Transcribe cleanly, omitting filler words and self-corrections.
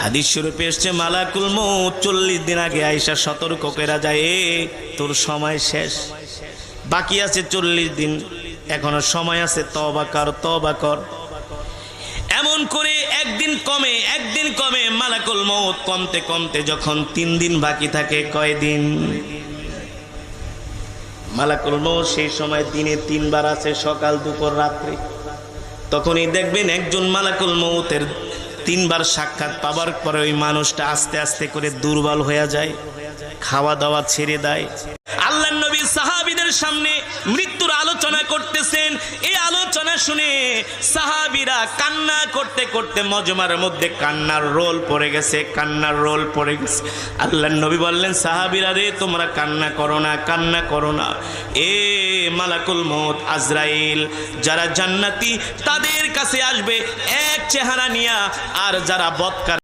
হাদিস শরীফে এসেছে মালাকুল মউত 40 দিন আগে আয়েশা সতর্ক করে যায়, তোর সময় শেষ, বাকি আছে 40 দিন, এখনো সময় আছে, তওবা কর, তওবা কর। এমন করে একদিন কমে মালাকুল মউত কমতে কমতে যখন 3 দিন বাকি থাকে, কয়দিন? মালাকুল মউত সেই সময় দিনে 3 বার আছে, সকাল, দুপুর, রাত্রি। তখনই দেখবেন একজন মালাকুল মউতের 3 বার সাক্ষাৎ পাবার পরে ওই মানুষটা আস্তে আস্তে করে দুর্বল হয়ে যায়, খাওয়া দাওয়া ছেড়ে দেয়। আল্লাহর নবী সাহাবীদের সামনে মৃত্যুর আলোচনা করতেছেন। এই আলোচনা শুনে সাহাবীরা কান্না করতে করতে মজমার মধ্যে কান্নার রোল পড়ে গেছে। আল্লাহর নবী বললেন, সাহাবীরা রে, তোমরা কান্না করো না। এ মালাকুল মউত আজরাইল যারা জান্নাতি তাদের কাছে আসবে এক চেহারা নিয়া, আর যারা বদকার